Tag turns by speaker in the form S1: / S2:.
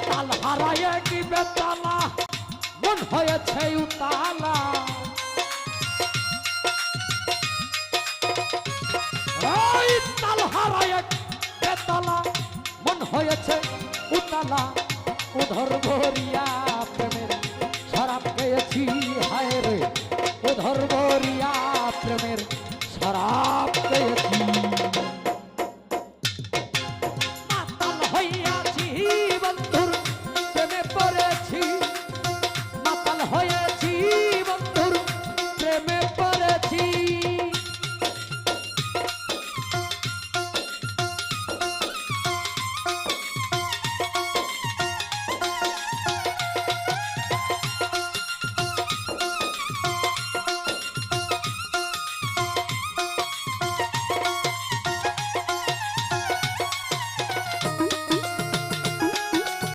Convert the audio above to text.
S1: তাল হারায় কি বেতালা মন হয়েছে উতালা ওই তাল হারায় বেতালা মন হয়েছে উতালা উধর ভরিয়া প্রেমের শরাব খেয়েছি হায় রে উধর ভরিয়া